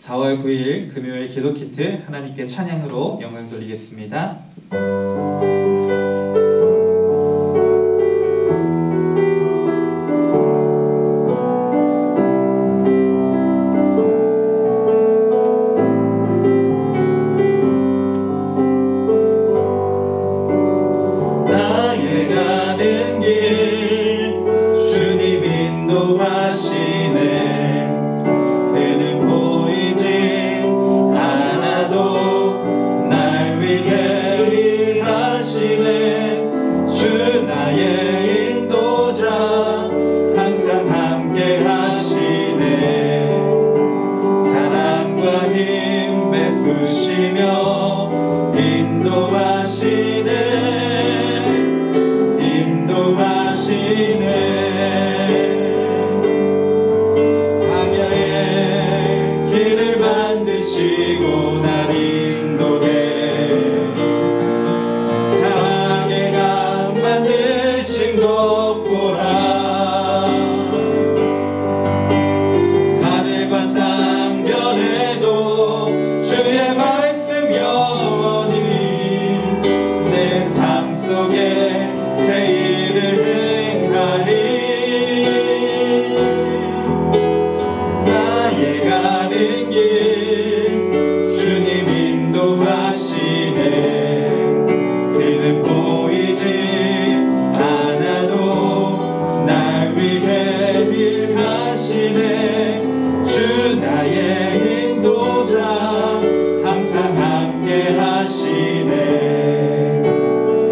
4월 9일 금요일 기도 키트 하나님께 찬양으로 영광 돌리겠습니다. 나의 가는 길 주님 인도하시네. 나의 인도자 항상 함께 하시네. 사랑과 힘 베푸시며 인도하시네. 광야의 길을 만드시고 날 인도해. 것 보라. 하늘과 땅 변해도 주의 말씀 영원히 내 삶 속에 새 일을 행하리. 나의 가는 길 주님 인도하시네. 그는 보이지 날 위해 일하시네. 주 나의 인도자 항상 함께 하시네.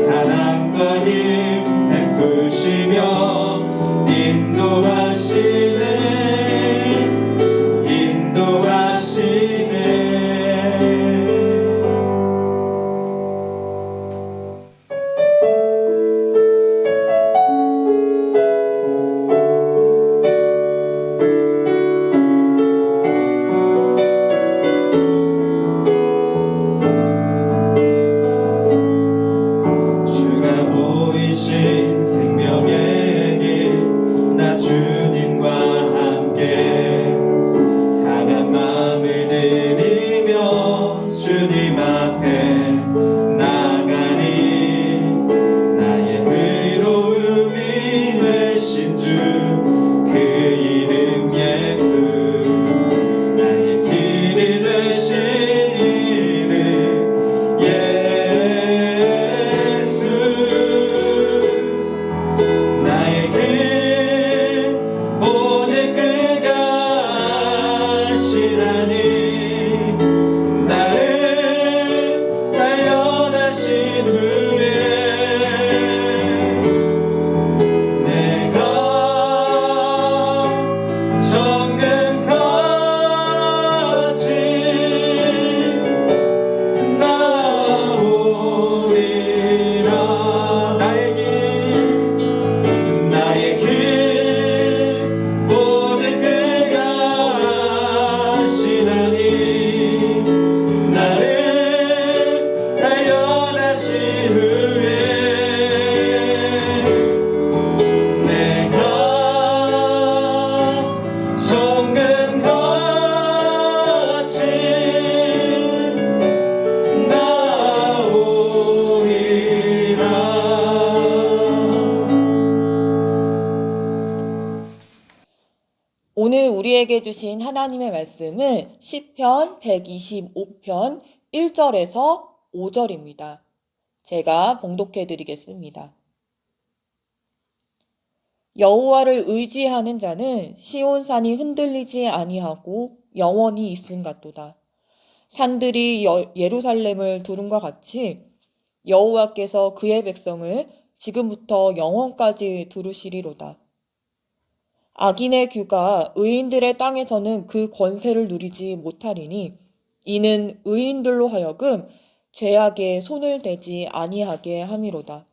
사랑과 힘 베푸시며 인도하시네. 생명의 길, 나 주님과 함께 상한 마음을 들이며 주님 앞에 나가니. 나의 의로움이 되신 주 그 이름 예수. 나의 길이 되신 이름 예수. 나의 길 오직 그가 하시나니. 나를 단련하신 후에 내가 정금같이 나오리라. 나의 길 오직 그가 하시나니. 나를 단련하신 후에 내가 정금같이 나오리라. 오늘 우리에게 주신 하나님의 말씀은 시편 125편 1절에서 5절입니다. 제가 봉독해 드리겠습니다. 여호와를 의지하는 자는 시온산이 흔들리지 아니하고 영원히 있음 같도다. 산들이 예루살렘을 두름과 같이 여호와께서 그의 백성을 지금부터 영원까지 두르시리로다. 악인의 규가 의인들의 땅에서는 그 권세를 누리지 못하리니 이는 의인들로 하여금 죄악에 손을 대지 아니하게 함이로다.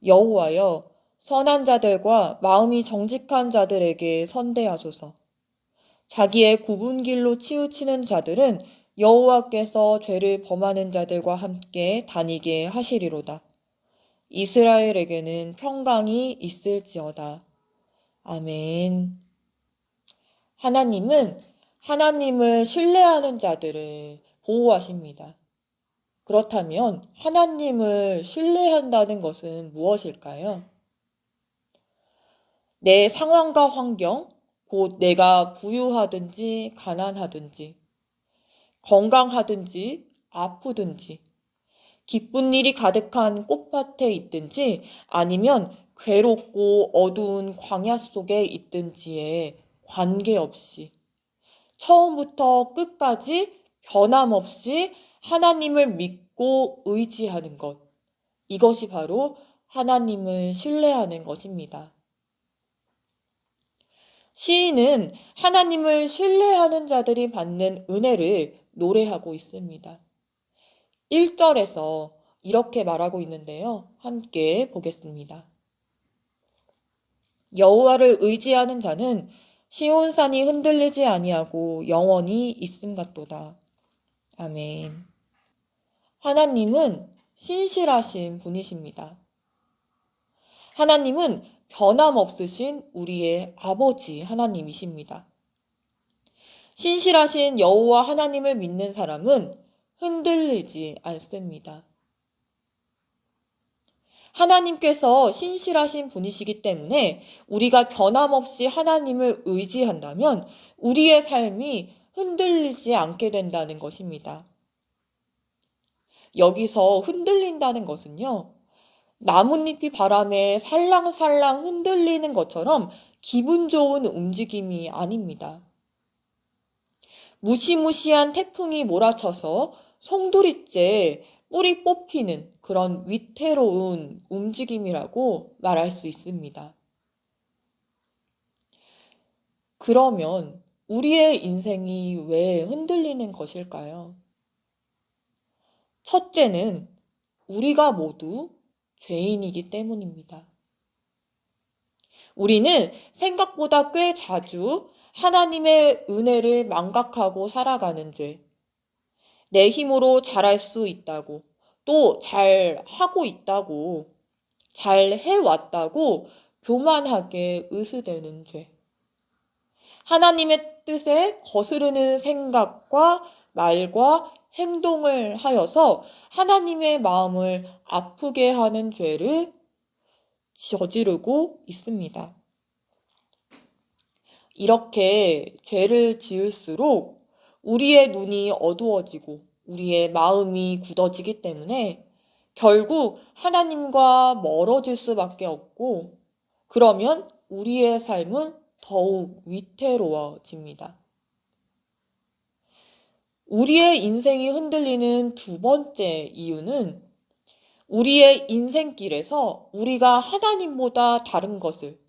여호와여, 선한 자들과 마음이 정직한 자들에게 선대하소서. 자기의 굽은 길로 치우치는 자들은 여호와께서 죄를 범하는 자들과 함께 다니게 하시리로다. 이스라엘에게는 평강이 있을지어다. 아멘. 하나님은 하나님을 신뢰하는 자들을 보호하십니다. 그렇다면 하나님을 신뢰한다는 것은 무엇일까요? 내 상황과 환경, 곧 내가 부유하든지 가난하든지, 건강하든지 아프든지, 기쁜 일이 가득한 꽃밭에 있든지 아니면 괴롭고 어두운 광야 속에 있든지에 관계없이 처음부터 끝까지 변함없이 하나님을 믿고 의지하는 것. 이것이 바로 하나님을 신뢰하는 것입니다. 시인은 하나님을 신뢰하는 자들이 받는 은혜를 노래하고 있습니다. 1절에서 이렇게 말하고 있는데요. 함께 보겠습니다. 여호와를 의지하는 자는 시온산이 흔들리지 아니하고 영원히 있음 같도다. 아멘. 하나님은 신실하신 분이십니다. 하나님은 변함없으신 우리의 아버지 하나님이십니다. 신실하신 여호와 하나님을 믿는 사람은 흔들리지 않습니다. 하나님께서 신실하신 분이시기 때문에 우리가 변함없이 하나님을 의지한다면 우리의 삶이 흔들리지 않게 된다는 것입니다. 여기서 흔들린다는 것은요, 나뭇잎이 바람에 살랑살랑 흔들리는 것처럼 기분 좋은 움직임이 아닙니다. 무시무시한 태풍이 몰아쳐서 송두리째 뿌리 뽑히는 그런 위태로운 움직임이라고 말할 수 있습니다. 그러면 우리의 인생이 왜 흔들리는 것일까요? 첫째는 우리가 모두 죄인이기 때문입니다. 우리는 생각보다 꽤 자주 하나님의 은혜를 망각하고 살아가는 죄, 내 힘으로 잘할 수 있다고, 또 잘하고 있다고, 잘 해왔다고 교만하게 의스대는 죄. 하나님의 뜻에 거스르는 생각과 말과 행동을 하여서 하나님의 마음을 아프게 하는 죄를 저지르고 있습니다. 이렇게 죄를 지을수록 우리의 눈이 어두워지고 우리의 마음이 굳어지기 때문에 결국 하나님과 멀어질 수밖에 없고, 그러면 우리의 삶은 더욱 위태로워집니다. 우리의 인생이 흔들리는 두 번째 이유는 우리의 인생길에서 우리가 하나님보다 다른 것을,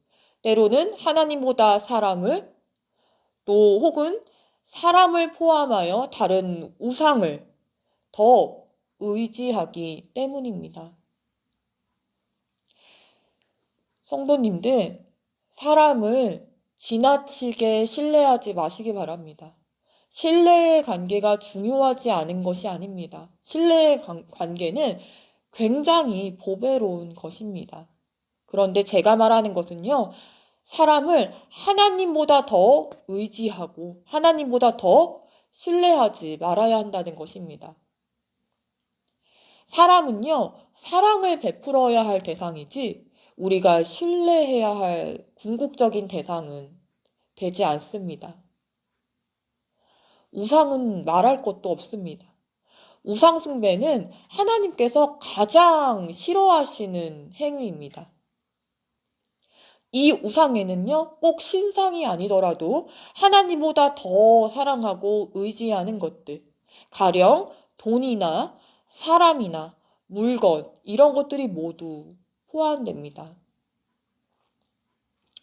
때로는 하나님보다 사람을, 또 혹은 사람을 포함하여 다른 우상을 더 의지하기 때문입니다. 성도님들, 사람을 지나치게 신뢰하지 마시기 바랍니다. 신뢰의 관계가 중요하지 않은 것이 아닙니다. 신뢰의 관계는 굉장히 보배로운 것입니다. 그런데 제가 말하는 것은요, 사람을 하나님보다 더 의지하고 하나님보다 더 신뢰하지 말아야 한다는 것입니다. 사람은요, 사랑을 베풀어야 할 대상이지 우리가 신뢰해야 할 궁극적인 대상은 되지 않습니다. 우상은 말할 것도 없습니다. 우상 숭배는 하나님께서 가장 싫어하시는 행위입니다. 이 우상에는요, 꼭 신상이 아니더라도 하나님보다 더 사랑하고 의지하는 것들, 가령 돈이나 사람이나 물건, 이런 것들이 모두 포함됩니다.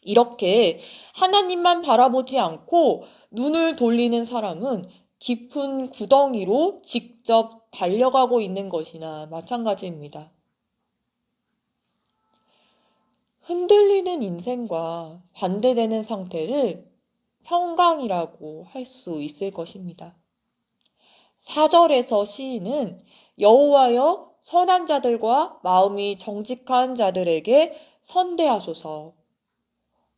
이렇게 하나님만 바라보지 않고 눈을 돌리는 사람은 깊은 구덩이로 직접 달려가고 있는 것이나 마찬가지입니다. 흔들리는 인생과 반대되는 상태를 평강이라고 할 수 있을 것입니다. 4절에서 시인은 여호와여 선한 자들과 마음이 정직한 자들에게 선대하소서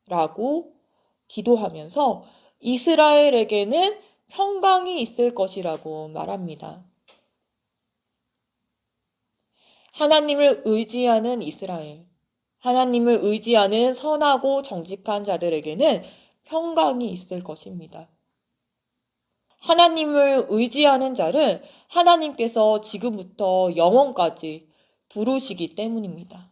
라고 기도하면서 이스라엘에게는 평강이 있을 것이라고 말합니다. 하나님을 의지하는 이스라엘, 하나님을 의지하는 선하고 정직한 자들에게는 평강이 있을 것입니다. 하나님을 의지하는 자를 하나님께서 지금부터 영원까지 두루시기 때문입니다.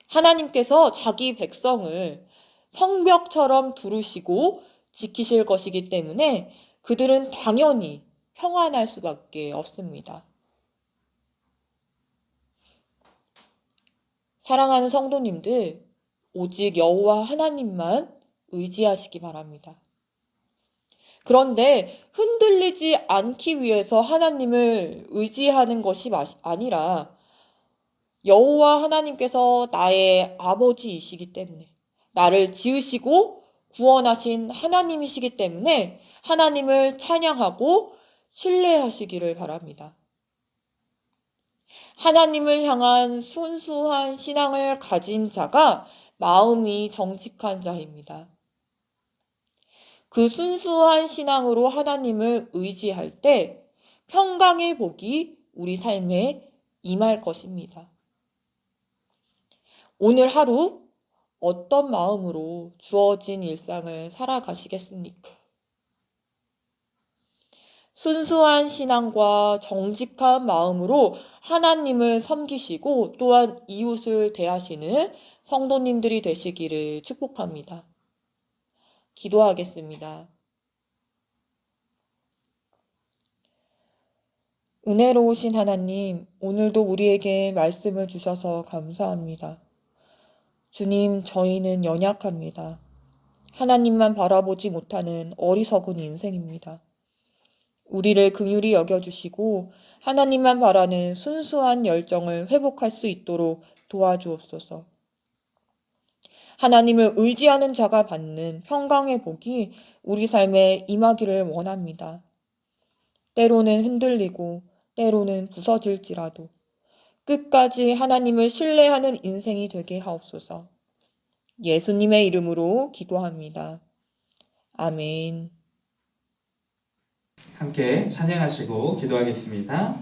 하나님께서 자기 백성을 성벽처럼 두루시고 지키실 것이기 때문에 그들은 당연히 평안할 수밖에 없습니다. 사랑하는 성도님들, 오직 여호와 하나님만 의지하시기 바랍니다. 그런데 흔들리지 않기 위해서 하나님을 의지하는 것이 아니라 여호와 하나님께서 나의 아버지이시기 때문에, 나를 지으시고 구원하신 하나님이시기 때문에 하나님을 찬양하고 신뢰하시기를 바랍니다. 하나님을 향한 순수한 신앙을 가진 자가 마음이 정직한 자입니다. 그 순수한 신앙으로 하나님을 의지할 때 평강의 복이 우리 삶에 임할 것입니다. 오늘 하루 어떤 마음으로 주어진 일상을 살아가시겠습니까? 순수한 신앙과 정직한 마음으로 하나님을 섬기시고 또한 이웃을 대하시는 성도님들이 되시기를 축복합니다. 기도하겠습니다. 은혜로우신 하나님, 오늘도 우리에게 말씀을 주셔서 감사합니다. 주님, 저희는 연약합니다. 하나님만 바라보지 못하는 어리석은 인생입니다. 우리를 긍휼히 여겨주시고 하나님만 바라는 순수한 열정을 회복할 수 있도록 도와주옵소서. 하나님을 의지하는 자가 받는 평강의 복이 우리 삶에 임하기를 원합니다. 때로는 흔들리고 때로는 부서질지라도 끝까지 하나님을 신뢰하는 인생이 되게 하옵소서. 예수님의 이름으로 기도합니다. 아멘. 함께 찬양하시고 기도하겠습니다.